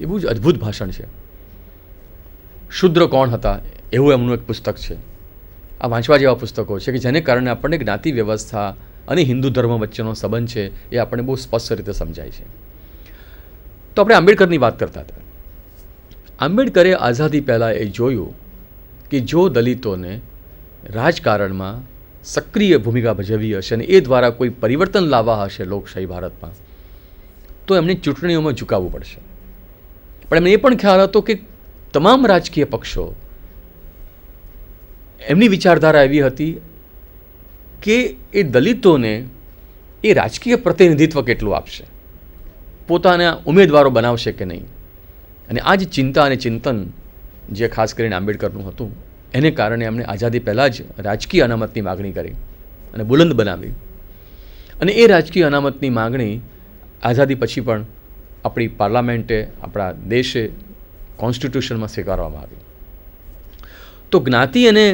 એ બહુ જ અદ્ભુત ભાષણ છે. શુદ્ર કોણ હતા એવું એમનું એક પુસ્તક છે. આ વાંચવા જેવા પુસ્તકો છે કે જેને કારણે આપણને જ્ઞાતિ વ્યવસ્થા અને હિન્દુ ધર્મ વચ્ચેનો સંબંધ છે એ આપણને બહુ સ્પષ્ટ રીતે સમજાય છે. તો આપણે આંબેડકરની વાત કરતા હતા. આંબેડકરે આઝાદી પહેલાં એ જોયું કે જો દલિતોને રાજકારણમાં સક્રિય ભૂમિકા ભજવી હશે અને એ દ્વારા કોઈ પરિવર્તન લાવવા હશે લોકશાહી ભારતમાં, તો એમને ચૂંટણીઓમાં ઝુકાવવું પડશે. પણ એમને એ પણ ખ્યાલ હતો કે તમામ રાજકીય પક્ષો એમની વિચારધારા એવી હતી કે એ દલિતોને એ રાજકીય પ્રતિનિધિત્વ કેટલું આપશે, પોતાના ઉમેદવારો બનાવશે કે નહીં. અને આ જ ચિંતા અને ચિંતન જે ખાસ કરીને આંબેડકરનું હતું, એને કારણે એમણે આઝાદી પહેલાં જ રાજકીય અનામતની માગણી કરી અને બુલંદ બનાવી. અને એ રાજકીય અનામતની માગણી આઝાદી પછી પણ આપણી પાર્લામેન્ટે, આપણા દેશે કોન્સ્ટિટ્યુશનમાં સ્વીકારવામાં આવી. તો જ્ઞાતિ અને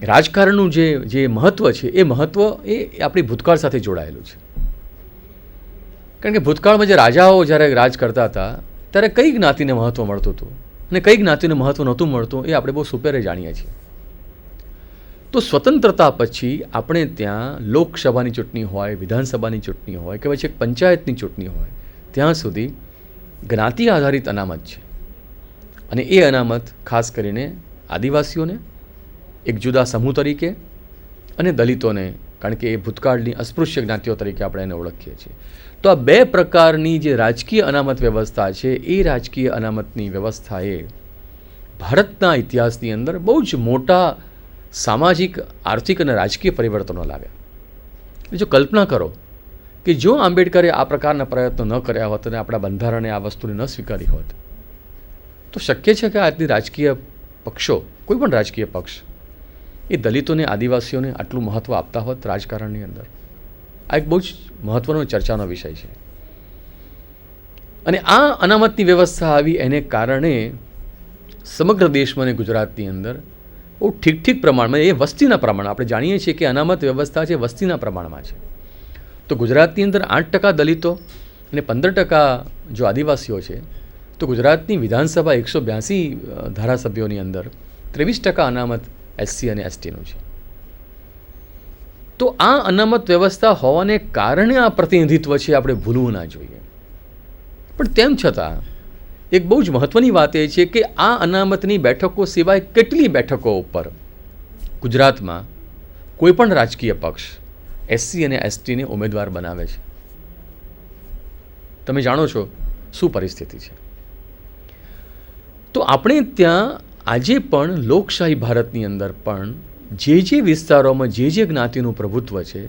રાજકારણનું જે મહત્ત્વ છે એ મહત્ત્વ એ આપણી ભૂતકાળ સાથે જોડાયેલું છે. કારણ કે ભૂતકાળમાં જે રાજાઓ જ્યારે રાજ કરતા હતા ત્યારે કઈ જ્ઞાતિને મહત્ત્વ મળતું હતું અને કઈ જ્ઞાતિને મહત્ત્વ નહોતું મળતું એ આપણે બહુ સુપેરે જાણીએ છીએ. તો સ્વતંત્રતા પછી આપણે ત્યાં લોકસભાની ચૂંટણી હોય, વિધાનસભાની ચૂંટણી હોય કે પછી એક પંચાયતની ચૂંટણી હોય, ત્યાં સુધી જ્ઞાતિ આધારિત અનામત છે. અને એ અનામત ખાસ કરીને આદિવાસીઓને એક જુદા સમૂહ તરીકે અને દલિતોને, કારણ કે એ ભૂતકાળની અસ્પૃશ્ય જ્ઞાતિઓ તરીકે આપણે એને ઓળખીએ છીએ. તો આ બે પ્રકારની જે રાજકીય અનામત વ્યવસ્થા છે એ રાજકીય અનામતની વ્યવસ્થાએ ભારતના ઇતિહાસની અંદર બહુ જ મોટા સામાજિક, આર્થિક અને રાજકીય પરિવર્તનો લાવ્યા. જો કલ્પના કરો કે જો આંબેડકરે આ પ્રકારના પ્રયત્નો ન કર્યા હોત અને આપણા બંધારણે આ વસ્તુને ન સ્વીકારી હોત, તો શક્ય છે કે આજની રાજકીય પક્ષો, કોઈ પણ રાજકીય પક્ષ એ દલિતોને, આદિવાસીઓને આટલું મહત્ત્વ આપતા હોત રાજકારણની અંદર. આ એક બહુ જ મહત્ત્વનો ચર્ચાનો વિષય છે. અને આ અનામતની વ્યવસ્થા આવી એને કારણે સમગ્ર દેશમાં અને ગુજરાતની અંદર બહુ ઠીક પ્રમાણમાં, એ વસ્તીના પ્રમાણ, આપણે જાણીએ છીએ કે અનામત વ્યવસ્થા છે વસ્તીના પ્રમાણમાં છે. તો ગુજરાતની અંદર 8% દલિતો અને 15% જો આદિવાસીઓ છે, તો ગુજરાતની વિધાનસભા 182 ધારાસભ્યોની અંદર 23% અનામત એસસી અને એસટીનું છે. તો આ અનામત વ્યવસ્થા હોવાને કારણે આ પ્રતિનિધિત્વ છે આપણે ભૂલવું ના જોઈએ. પણ તેમ છતાં એક બહુ જ મહત્ત્વની વાત એ છે કે આ અનામતની બેઠકો સિવાય કેટલી બેઠકો ઉપર ગુજરાતમાં કોઈ પણ રાજકીય પક્ષ એસસી અને એસટીને ઉમેદવાર બનાવે છે. તમે જાણો છો શું પરિસ્થિતિ છે. તો આપણે ત્યાં આજે પણ લોકશાહી ભારતની અંદર પણ જે વિસ્તારોમાં જે જ્ઞાતિનું પ્રભુત્વ છે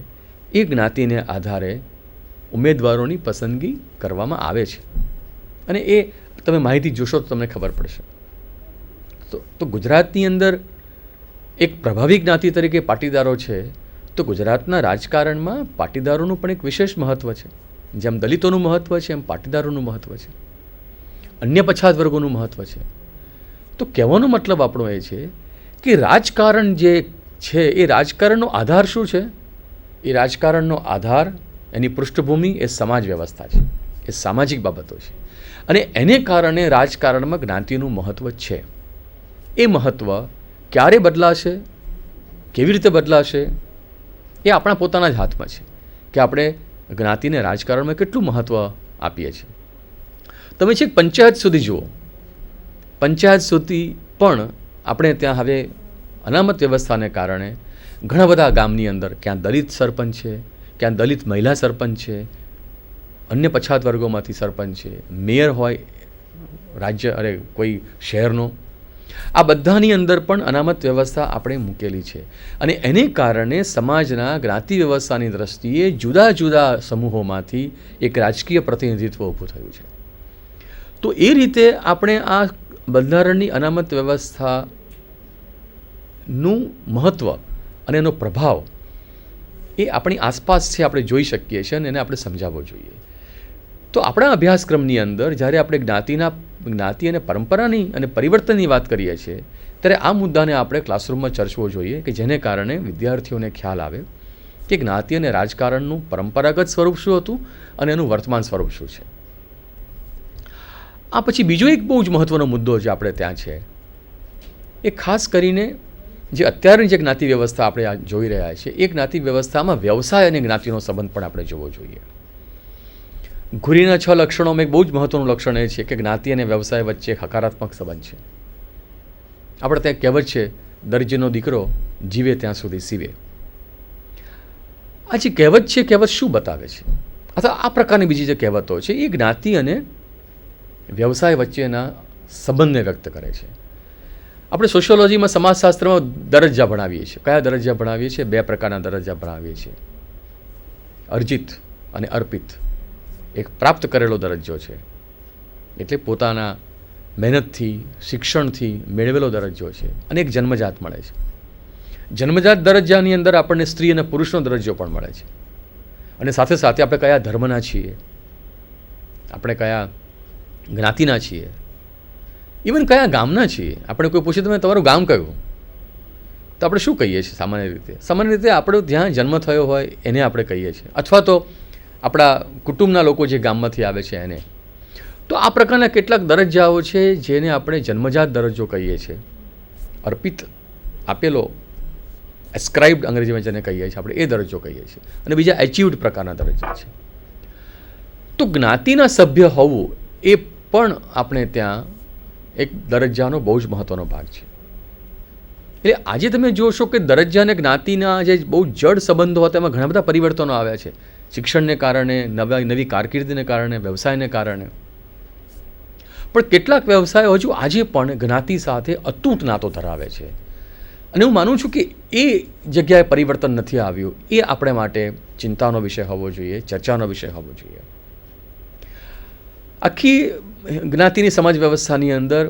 એ જ્ઞાતિને આધારે ઉમેદવારોની પસંદગી કરવામાં આવે છે. અને એ તમે માહિતી જોશો તો તમને ખબર પડશે. તો ગુજરાતની અંદર એક પ્રભાવી જ્ઞાતિ તરીકે પાટીદારો છે, તો ગુજરાતના રાજકારણમાં પાટીદારોનું પણ એક વિશેષ મહત્ત્વ છે. જેમ દલિતોનું મહત્ત્વ છે એમ પાટીદારોનું મહત્ત્વ છે, અન્ય પછાત વર્ગોનું મહત્ત્વ છે. તો કહેવાનો મતલબ આપણો એ છે કે રાજકારણ જે છે એ રાજકારણનો આધાર શું છે? એ રાજકારણનો આધાર, એની પૃષ્ઠભૂમિ એ સમાજ વ્યવસ્થા છે, એ સામાજિક બાબતો છે. અને એને કારણે રાજકારણમાં જ્ઞાતિનું મહત્ત્વ છે. એ મહત્ત્વ ક્યારે બદલાશે, કેવી રીતે બદલાશે, એ આપણા પોતાના જ હાથમાં છે કે આપણે જ્ઞાતિને રાજકારણમાં કેટલું મહત્ત્વ આપીએ છીએ. તમે છેક પંચાયત સુધી જુઓ, પંચાયત સુધી પણ આપણે ત્યાં હવે અનામત વ્યવસ્થાને કારણે ઘણા બધા ગામની અંદર ક્યાં દલિત સરપંચ છે, ક્યાં દલિત મહિલા સરપંચ છે, અન્ય પછાત વર્ગોમાંથી સરપંચ છે, મેયર હોય કોઈ શહેરનો, આ બધાની અંદર પણ અનામત વ્યવસ્થા આપણે મૂકેલી છે. અને એને કારણે સમાજના જ્ઞાતિ વ્યવસ્થાની દ્રષ્ટિએ જુદા જુદા સમૂહોમાંથી એક રાજકીય પ્રતિનિધિત્વ ઊભું થયું છે. તો એ રીતે આપણે આ બંધારણની અનામત વ્યવસ્થાનું મહત્ત્વ અને એનો પ્રભાવ એ આપણી આસપાસ છે, આપણે જોઈ શકીએ છીએ અને એને આપણે સમજાવવો જોઈએ. તો આપણા અભ્યાસક્રમની અંદર જ્યારે આપણે જ્ઞાતિ અને પરંપરાની અને પરિવર્તનની વાત કરીએ છીએ ત્યારે આ મુદ્દાને આપણે ક્લાસરૂમમાં ચર્ચવો જોઈએ કે જેને કારણે વિદ્યાર્થીઓને ખ્યાલ આવે કે જ્ઞાતિ અને રાજકારણનું પરંપરાગત સ્વરૂપ શું હતું અને એનું વર્તમાન સ્વરૂપ શું છે. આ પછી બીજો એક બહુ જ મહત્ત્વનો મુદ્દો જે આપણે ત્યાં છે એ ખાસ કરીને જે અત્યારની જે જ્ઞાતિ વ્યવસ્થા આપણે આ જોઈ રહ્યા છીએ એ જ્ઞાતિ વ્યવસ્થામાં વ્યવસાય અને જ્ઞાતિનો સંબંધ પણ આપણે જોવો જોઈએ. ઘુરીના 6 લક્ષણોમાં એક બહુ જ મહત્ત્વનું લક્ષણ એ છે કે જ્ઞાતિ અને વ્યવસાય વચ્ચે એક હકારાત્મક સંબંધ છે. આપણે ત્યાં કહેવત છે, દરજીનો દીકરો જીવે ત્યાં સુધી સીવે. આ જે કહેવત છે, કહેવત શું બતાવે છે? અથવા આ પ્રકારની બીજી જે કહેવતો છે એ જ્ઞાતિ અને વ્યવસાય વચ્ચેના સંબંધને વ્યક્ત કરે છે. આપણે સોશિયોલોજીમાં, સમાજશાસ્ત્રમાં દરજ્જા ભણાવીએ છીએ. કયા દરજ્જા ભણાવીએ છીએ? 2 પ્રકારના દરજ્જા ભણાવીએ છીએ, અર્જિત અને અર્પિત. એક પ્રાપ્ત કરેલો દરજ્જો છે, એટલે પોતાના મહેનતથી, શિક્ષણથી મેળવેલો દરજ્જો છે, અને એક જન્મજાત મળે છે. જન્મજાત દરજ્જાની અંદર આપણને સ્ત્રી અને પુરુષનો દરજ્જો પણ મળે છે. અને સાથે સાથે આપણે કયા ધર્મના છીએ, આપણે કયા જ્ઞાતિના છીએ, ઇવન કયા ગામના છીએ. આપણે કોઈ પૂછે તમે તમારું ગામ કયું, તો આપણે શું કહીએ છીએ? સામાન્ય રીતે આપણે જ્યાં જન્મ થયો હોય એને આપણે કહીએ છીએ, અથવા તો આપણા કુટુંબના લોકો જે ગામમાંથી આવે છે એને. તો આ પ્રકારના કેટલાક દરજ્જાઓ છે જેને આપણે જન્મજાત દરજ્જો કહીએ છીએ, અર્પિત આપેલો, એસ્ક્રાઇબ્ડ અંગ્રેજીમાં જેને કહીએ છીએ આપણે, એ દરજ્જો કહીએ છીએ. અને બીજા એચિવ્ડ પ્રકારના દરજ્જા છે. તો જ્ઞાતિના સભ્ય હોવું એ પણ આપણે ત્યાં એક દરજ્જાનો બહુ જ મહત્ત્વનો ભાગ છે. એટલે આજે તમે જોશો કે દરજ્જા અને જ્ઞાતિના જે બહુ જડ સંબંધો હતા એમાં ઘણા બધા પરિવર્તનો આવ્યા છે. શિક્ષણને કારણે, નવી કારકિર્દીને કારણે, વ્યવસાયને કારણે. પણ કેટલાક વ્યવસાયો હજુ આજે પણ જ્ઞાતિ સાથે અતૂટ નાતો ધરાવે છે. અને હું માનું છું કે એ જગ્યાએ પરિવર્તન નથી આવ્યું. એ આપણે માટે ચિંતાનો વિષય હોવો જોઈએ, ચર્ચાનો વિષય હોવો જોઈએ. આખી જ્ઞાતિની સમાજ વ્યવસ્થાની અંદર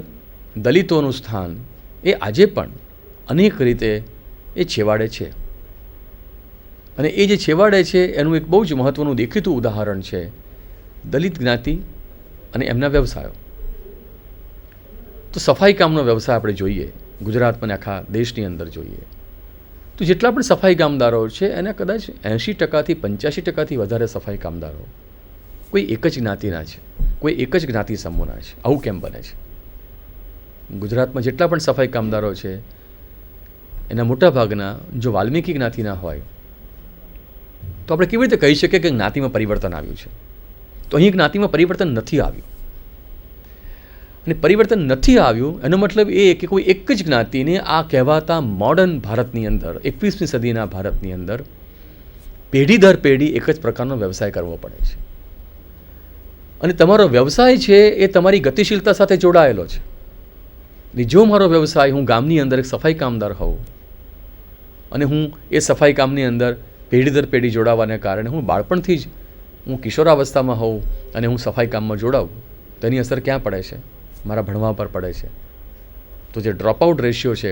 દલિતોનું સ્થાન એ આજે પણ અનેક રીતે એ છેવાડે છે. અને એ જે છેવાડે છે એનું એક બહુ જ મહત્ત્વનું દેખીતું ઉદાહરણ છે દલિત જ્ઞાતિ અને એમના વ્યવસાયો. તો સફાઈ કામનો વ્યવસાય આપણે જોઈએ ગુજરાતમાં, આખા દેશની અંદર જોઈએ તો જેટલા પણ સફાઈ કામદારો છે એના કદાચ 80%થી 85%થી વધારે સફાઈ કામદારો કોઈ એક જ જ્ઞાતિના છે, કોઈ એક જ જ્ઞાતિ સમૂહના છે. આવું કેમ બને છે? ગુજરાતમાં જેટલા પણ સફાઈ કામદારો છે એના મોટા ભાગના જો વાલ્મીકી જ્ઞાતિના હોય તો આપણે કેવી રીતે કહી શકીએ કે જ્ઞાતિમાં પરિવર્તન આવ્યું છે? તો અહીં જ્ઞાતિમાં પરિવર્તન નથી આવ્યું. અને પરિવર્તન નથી આવ્યું એનો મતલબ એ કે કોઈ એક જ જ્ઞાતિને આ કહેવાતા મોડર્ન ભારતની અંદર, 21મી સદીના ભારતની અંદર પેઢી દર પેઢી એક જ પ્રકારનો વ્યવસાય કરવો પડે છે. અને તમારો વ્યવસાય છે એ તમારી ગતિશીલતા સાથે જોડાયેલો છે. જો મારો વ્યવસાય, હું ગામની અંદર એક સફાઈ કામદાર હોઉં અને હું એ સફાઈ કામની અંદર પેઢી દર પેઢી જોડાવાને કારણે હું બાળપણથી જ હું કિશોરાવસ્થામાં હોઉં અને હું સફાઈ કામમાં જોડાઉં, તેની અસર ક્યાં પડે છે? મારા ભણવા પર પડે છે. તો જે ડ્રોપઆઉટ રેશિયો છે,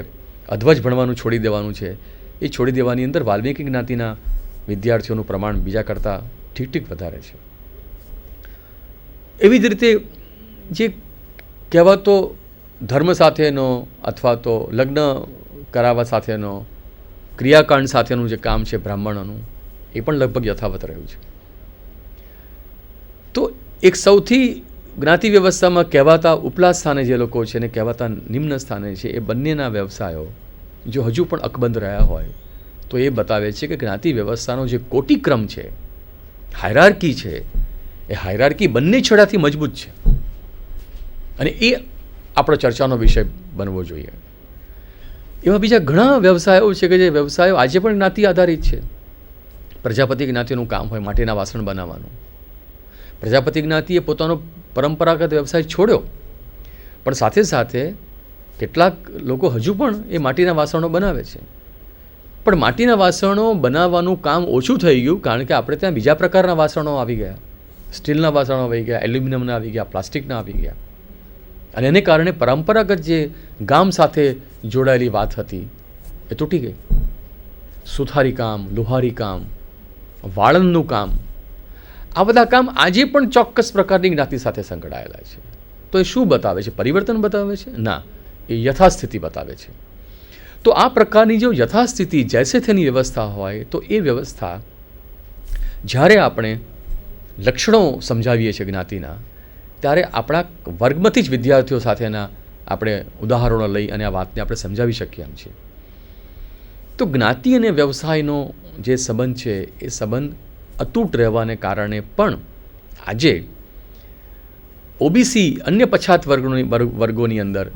અધવજ ભણવાનું છોડી દેવાનું છે, એ છોડી દેવાની અંદર વાલ્મીકી જ્ઞાતિના વિદ્યાર્થીઓનું પ્રમાણ બીજા કરતાં ઠીક વધારે છે. એવી જ રીતે જે કહેવાતો ધર્મ સાથેનો અથવા તો લગ્ન કરાવવા સાથેનો ક્રિયાકાંડ સાથેનું જે કામ છે બ્રાહ્મણોનું, એ પણ લગભગ યથાવત રહ્યું છે. તો એક સૌથી જ્ઞાતિ વ્યવસ્થામાં કહેવાતા ઉપલા સ્થાને જે લોકો છે અને કહેવાતા નિમ્ન સ્થાને છે, એ બંનેના વ્યવસાયો જો હજુ પણ અકબંધ રહ્યા હોય તો એ બતાવે છે કે જ્ઞાતિ વ્યવસ્થાનો જે કોટિક્રમ છે, હાયરાર્કી છે, એ હાયરાર્કી બંને છેડાથી મજબૂત છે. અને એ આપણો ચર્ચાનો વિષય બનવો જોઈએ. એવા બીજા ઘણા વ્યવસાયો છે કે જે વ્યવસાયો આજે પણ જ્ઞાતિ આધારિત છે. પ્રજાપતિ જ્ઞાતિનું કામ હોય માટીના વાસણ બનાવવાનું. પ્રજાપતિ જ્ઞાતિએ પોતાનો પરંપરાગત વ્યવસાય છોડ્યો, પણ સાથે સાથે કેટલાક લોકો હજુ પણ એ માટીના વાસણો બનાવે છે. પણ માટીના વાસણો બનાવવાનું કામ ઓછું થઈ ગયું કારણ કે આપણે ત્યાં બીજા પ્રકારના વાસણો આવી ગયા. સ્ટીલના વાસણો આવી ગયા, એલ્યુમિનિયમના આવી ગયા, પ્લાસ્ટિકના આવી ગયા. અને એને કારણે પરંપરાગત જે ગામ સાથે જોડાયેલી વાત હતી એ તૂટી ગઈ. સુથારી કામ, લુહારી કામ, વાળંદનું કામ, આ બધા કામ આજે પણ ચોક્કસ પ્રકારની જ્ઞાતિ સાથે સંકળાયેલા છે. તો એ શું બતાવે છે? પરિવર્તન બતાવે છે? ના, એ યથાસ્થિતિ બતાવે છે. તો આ પ્રકારની જો યથાસ્થિતિ જૈસે તેની વ્યવસ્થા હોય તો એ વ્યવસ્થા જ્યારે આપણે લક્ષણો સમજાવીએ છીએ જ્ઞાતિના, ત્યારે આપણા વર્ગમાંથી જ વિદ્યાર્થીઓ સાથેના આપણે ઉદાહરણો લઈ અને આ વાતને આપણે સમજાવી શકીએ એમ છીએ. તો જ્ઞાતિ અને વ્યવસાયનો જે સંબંધ છે એ સંબંધ અતૂટ રહેવાને કારણે પણ આજે ઓબીસી અન્ય પછાત વર્ગોની અંદર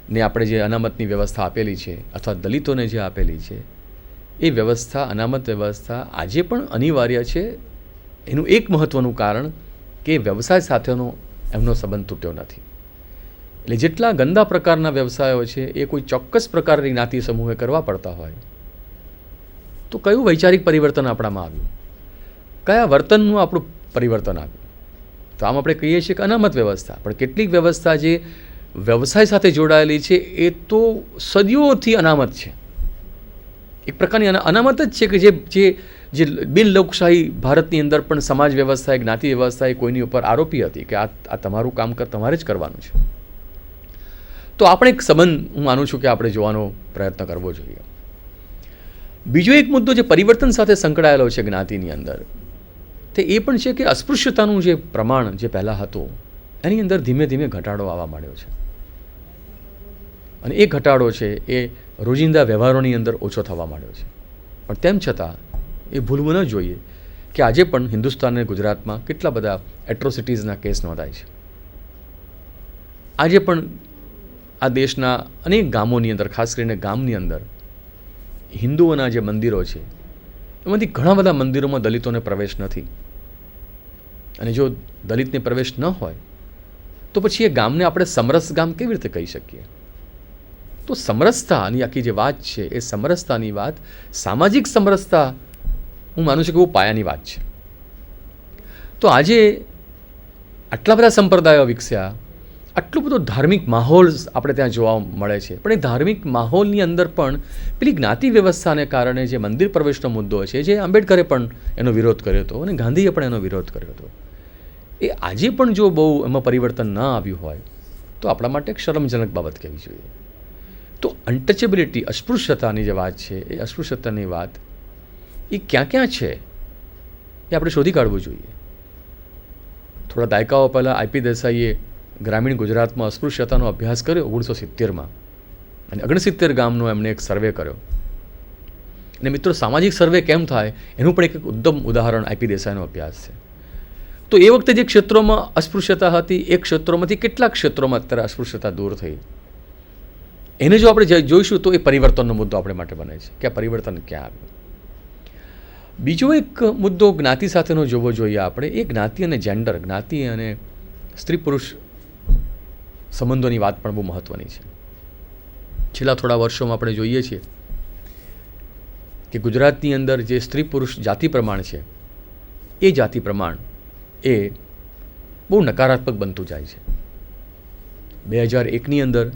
ને આપણે જે અનામતની વ્યવસ્થા આપેલી છે અથવા દલિતોને જે આપેલી છે એ વ્યવસ્થા, અનામત વ્યવસ્થા આજે પણ અનિવાર્ય છે. એનું એક મહત્ત્વનું કારણ કે વ્યવસાય સાથેનો એમનો સંબંધ તૂટ્યો નથી. એટલે જેટલા ગંદા પ્રકારના વ્યવસાયો છે એ કોઈ ચોક્કસ પ્રકારની જ્ઞાતિ સમૂહે કરવા પડતા હોય તો કયું વૈચારિક પરિવર્તન આપણામાં આવ્યું, કયા વર્તનનું આપણું પરિવર્તન આવ્યું? તો આમ આપણે કહીએ છીએ કે અનામત વ્યવસ્થા, પણ કેટલીક વ્યવસ્થા જે વ્યવસાય સાથે જોડાયેલી છે એ તો સદીઓથી અનામત છે. એક પ્રકારની અનામત જ છે કે જે બિનલોકશાહી ભારતની અંદર પણ સમાજ વ્યવસ્થા, જ્ઞાતિ વ્યવસ્થા એ કોઈની ઉપર આરોપી હતી કે આ તમારું કામ તમારે જ કરવાનું છે. તો આપણે એક સંબંધ હું માનું છું કે આપણે જોવાનો પ્રયત્ન કરવો જોઈએ. બીજો એક મુદ્દો જે પરિવર્તન સાથે સંકળાયેલો છે જ્ઞાતિની અંદર તે એ પણ છે કે અસ્પૃશ્યતાનું જે પ્રમાણ જે પહેલાં હતું એની અંદર ધીમે ધીમે ઘટાડો આવવા માંડ્યો છે. અને એ ઘટાડો છે એ રોજિંદા વ્યવહારોની અંદર ઓછો થવા માંડ્યો છે. પણ તેમ છતાં એ ભૂલવું ન જોઈએ કે આજે પણ હિન્દુસ્તાન અને ગુજરાતમાં કેટલા બધા એટ્રોસિટીઝના કેસ નોંધાય છે. આજે પણ આ દેશના અનેક ગામોની અંદર, ખાસ કરીને ગામની અંદર હિન્દુઓના જે મંદિરો છે એમાંથી ઘણા બધા મંદિરોમાં દલિતોને પ્રવેશ નથી. અને જો દલિતને પ્રવેશ ન હોય તો પછી એ ગામને આપણે સમરસ ગામ કેવી રીતે કહી શકીએ? તો સમરસતાની આખી જે વાત છે એ સમરસતાની વાત, સામાજિક સમરસતા હું માનું છું કે બહુ પાયાની વાત છે. તો આજે આટલા બધા સંપ્રદાયો વિકસ્યા, આટલો બધો ધાર્મિક માહોલ આપણે ત્યાં જોવા મળે છે, પણ એ ધાર્મિક માહોલની અંદર પણ પેલી જ્ઞાતિ વ્યવસ્થાને કારણે જે મંદિર પ્રવેશનો મુદ્દો છે, જે આંબેડકરે પણ એનો વિરોધ કર્યો હતો અને ગાંધીએ પણ એનો વિરોધ કર્યો હતો, એ આજે પણ જો બહુ એમાં પરિવર્તન ન આવ્યું હોય તો આપણા માટે એક શરમજનક બાબત કહેવી જોઈએ. તો અનટચેબિલિટી, અસ્પૃશ્યતાની જે વાત છે એ અસ્પૃશ્યતાની વાત એ ક્યાં ક્યાં છે એ આપણે શોધી કાઢવું જોઈએ. થોડા દાયકાઓ પહેલાં આઈપી દેસાઈએ ગ્રામીણ ગુજરાતમાં અસ્પૃશ્યતાનો અભ્યાસ કર્યો 1970માં અને 69 ગામનો એમણે એક સર્વે કર્યો. અને મિત્રો, સામાજિક સર્વે કેમ થાય એનું પણ એક ઉત્તમ ઉદાહરણ આઈપી દેસાઈનો અભ્યાસ છે. તો એ વખતે જે ક્ષેત્રોમાં અસ્પૃશ્યતા હતી એ ક્ષેત્રોમાંથી કેટલાક ક્ષેત્રોમાં અત્યારે અસ્પૃશ્યતા દૂર થઈ, એને જો આપણે જોઈશું તો એ પરિવર્તનનો મુદ્દો આપણે માટે બને છે કે આ પરિવર્તન ક્યાં આવ્યું. બીજો એક મુદ્દો જ્ઞાતિ સાથેનો જોવો જોઈએ આપણે, એ જ્ઞાતિ અને જેન્ડર, જ્ઞાતિ અને સ્ત્રી પુરુષ સંબંધોની વાત પણ બહુ મહત્ત્વની છે. છેલ્લા થોડા વર્ષોમાં આપણે જોઈએ છીએ કે ગુજરાતની અંદર જે સ્ત્રી પુરુષ જાતિ પ્રમાણ છે એ જાતિ પ્રમાણ એ બહુ નકારાત્મક બનતું જાય છે. 2001ની અંદર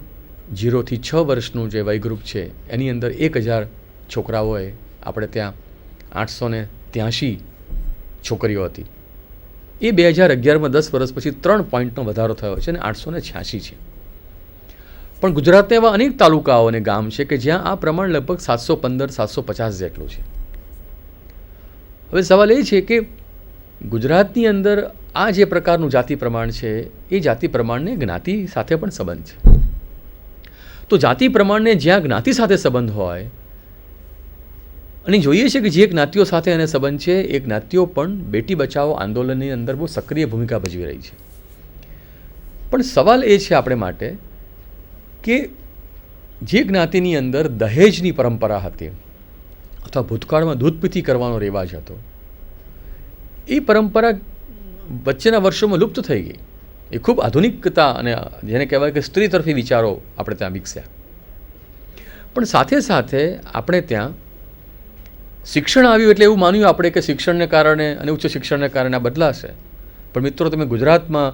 0 થી 6 વર્ષનું જે વયગ્રુપ છે એની અંદર 1000 છોકરાઓએ આપણે ત્યાં 883 છોકરીઓ હતી. એ 2011માં 10 વર્ષ પછી 3 પોઈન્ટનો વધારો થયો છે અને 886 છે. પણ ગુજરાતના એવા અનેક તાલુકાઓ અને ગામ છે કે જ્યાં આ પ્રમાણ લગભગ 715-750 જેટલું છે. હવે સવાલ એ છે કે ગુજરાતની અંદર આ જે પ્રકારનું જાતિ પ્રમાણ છે એ જાતિ પ્રમાણને જ્ઞાતિ સાથે પણ સંબંધ છે. તો જાતિ પ્રમાણને જ્યાં જ્ઞાતિ સાથે સંબંધ હોય અને જોઈએ છે કે જે જ્ઞાતિઓ સાથે એને સંબંધ છે એ જ્ઞાતિઓ પણ બેટી બચાવો આંદોલનની અંદર બહુ સક્રિય ભૂમિકા ભજવી રહી છે. પણ સવાલ એ છે આપણે માટે કે જે જ્ઞાતિની અંદર દહેજની પરંપરા હતી અથવા ભૂતકાળમાં દૂધપીતી કરવાનો રિવાજ હતો, એ પરંપરા વચ્ચેના વર્ષોમાં લુપ્ત થઈ ગઈ. એ ખૂબ આધુનિકતા અને જેને કહેવાય કે સ્ત્રી તરફી વિચારો આપણે ત્યાં વિકસ્યા. પણ સાથે સાથે આપણે ત્યાં શિક્ષણ આવ્યું એટલે એવું માન્યું આપણે કે શિક્ષણને કારણે અને ઉચ્ચ શિક્ષણને કારણે આ બદલાશે. પણ મિત્રો, તમે ગુજરાતમાં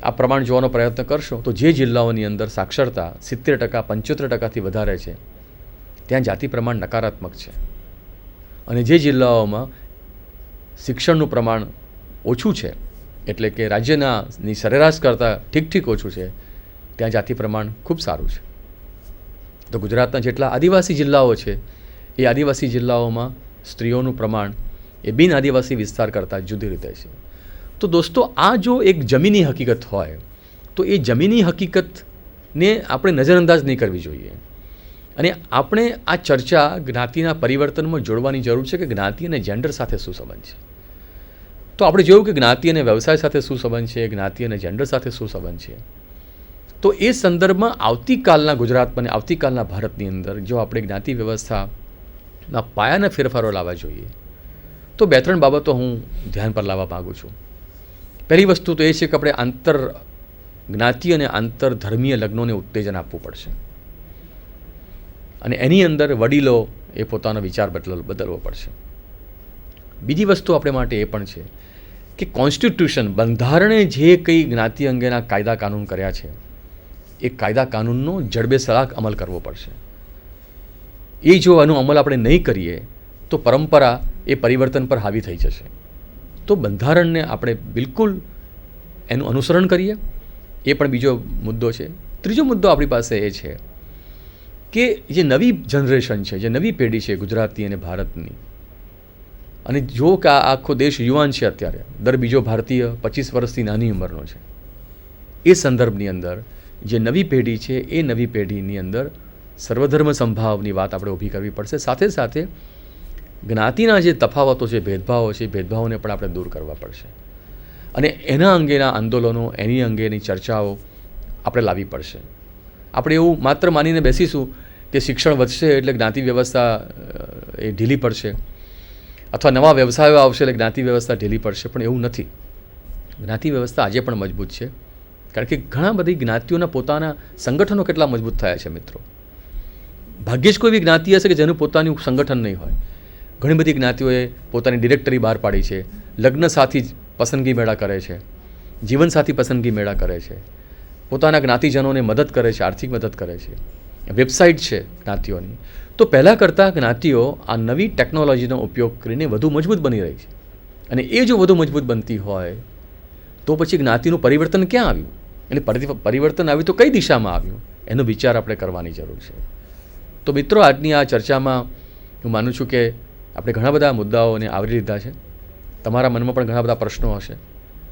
આ પ્રમાણ જોવાનો પ્રયત્ન કરશો તો જે જિલ્લાઓની અંદર સાક્ષરતા 70%-75%થી વધારે છે ત્યાં જાતિ પ્રમાણ નકારાત્મક છે. અને જે જિલ્લાઓમાં શિક્ષણનું પ્રમાણ ઓછું છે, એટલે કે રાજ્યની સરેરાશ કરતાં ઠીક ઓછું છે, ત્યાં જાતિ પ્રમાણ ખૂબ સારું છે. તો ગુજરાતના જેટલા આદિવાસી જિલ્લાઓ છે એ આદિવાસી જિલ્લાઓમાં સ્ત્રીઓનું પ્રમાણ એ બિન આદિવાસી વિસ્તાર કરતાં જુદી રીતે છે. તો દોસ્તો આ જો એક જમીની હકીકત હોય તો એ જમીની હકીકતને આપણે નજરઅંદાજ નહીં કરવી જોઈએ. અને આપણે આ ચર્ચા જ્ઞાતિના પરિવર્તનમાં જોડવાની જરૂર છે કે જ્ઞાતિ અને જેન્ડર સાથે શું સંબંધ છે. તો આપણે જોયું કે જ્ઞાતિ અને વ્યવસાય સાથે શું સંબંધ છે, જ્ઞાતિ અને જેન્ડર સાથે શું સંબંધ છે. તો એ સંદર્ભમાં આવતીકાલના ગુજરાતમાં અને આવતીકાલના ભારતની અંદર જો આપણે જ્ઞાતિ વ્યવસ્થાના પાયાના ફેરફારો લાવવા જોઈએ તો 2-3 બાબતો હું ધ્યાન પર લાવવા માગું છું. પહેલી વસ્તુ તો એ છે કે આપણે આંતર જ્ઞાતિ અને આંતર ધર્મીય લગ્નોને ઉત્તેજન આપવું પડશે અને એની અંદર વડીલો એ પોતાનો વિચાર બદલવો પડશે. બીજી વસ્તુ આપણે માટે એ પણ છે કે કોન્સ્ટિટ્યુશન બંધારણે જે કંઈ જ્ઞાતિ અંગેના કાયદા કાનૂન કર્યા છે એ કાયદા કાનૂનનો જડબેસલાક અમલ કરવો પડશે. એ જો આનો અમલ આપણે નહીં કરીએ તો પરંપરા એ પરિવર્તન પર હાવી થઈ જશે. તો બંધારણને આપણે બિલકુલ એનું અનુસરણ કરીએ, એ પણ બીજો મુદ્દો છે. ત્રીજો મુદ્દો આપણી પાસે એ છે કે જે નવી જનરેશન છે, જે નવી પેઢી છે ગુજરાતી અને ભારતની, અને જો કે આ આખો દેશ યુવાન છે અત્યારે, દર બીજો ભારતીય 25 વર્ષથી નાની ઉંમરનો છે, એ સંદર્ભની અંદર જે નવી પેઢી છે એ નવી પેઢીની અંદર સર્વધર્મ સંભાવની વાત આપણે ઊભી કરવી પડશે. સાથે સાથે જ્ઞાતિના જે તફાવતો છે, ભેદભાવો છે, ભેદભાવોને પણ આપણે દૂર કરવા પડશે અને એના અંગેના આંદોલનો, એની અંગેની ચર્ચાઓ આપણે લાવવી પડશે. આપણે એવું માત્ર માનીને બેસીશું કે શિક્ષણ વધશે એટલે જ્ઞાતિ વ્યવસ્થા એ ઢીલી પડશે અથવા નવા વ્યવસાયો આવશે એટલે જ્ઞાતિ વ્યવસ્થા ઢીલી પડશે, પણ એવું નથી. જ્ઞાતિ વ્યવસ્થા આજે પણ મજબૂત છે કારણ કે ઘણા બધી જ્ઞાતિઓના પોતાના સંગઠનો કેટલા મજબૂત થયા છે મિત્રો. ભાગ્યે જ કોઈ એવી જ્ઞાતિ હશે કે જેનું પોતાનું સંગઠન નહીં હોય. ઘણી બધી જ્ઞાતિઓએ પોતાની ડિરેક્ટરી બહાર પાડી છે, લગ્ન સાથી પસંદગી મેળા કરે છે, જીવનસાથી પસંદગી મેળા કરે છે, પોતાના જ્ઞાતિજનોને મદદ કરે છે, આર્થિક મદદ કરે છે, વેબસાઇટ છે જ્ઞાતિઓની. તો પહેલાં કરતાં જ્ઞાતિઓ આ નવી ટેકનોલોજીનો ઉપયોગ કરીને વધુ મજબૂત બની રહી છે અને એ જો વધુ મજબૂત બનતી હોય તો પછી જ્ઞાતિનું પરિવર્તન ક્યાં આવ્યું અને પરિવર્તન આવ્યું તો કઈ દિશામાં આવ્યું એનો વિચાર આપણે કરવાની જરૂર છે. તો મિત્રો આજની આ ચર્ચામાં હું માનું છું કે આપણે ઘણા બધા મુદ્દાઓને આવરી લીધા છે. તમારા મનમાં પણ ઘણા બધા પ્રશ્નો હશે,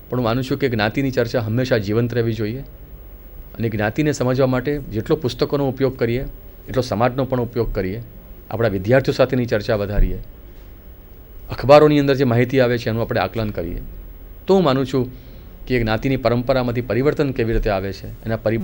પણ હું માનું છું કે જ્ઞાતિની ચર્ચા હંમેશા જીવંત રહેવી જોઈએ અને જ્ઞાતિને સમજવા માટે જેટલો પુસ્તકોનો ઉપયોગ કરીએ એટલો સમાજનો પણ ઉપયોગ કરીએ, આપણા વિદ્યાર્થીઓ સાથેની ચર્ચા વધારીએ, અખબારોની અંદર જે માહિતી આવે છે એનું આપણે આકલન કરીએ. તો હું માનું છું કે જ્ઞાતિની પરંપરામાંથી પરિવર્તન કેવી રીતે આવે છે, એના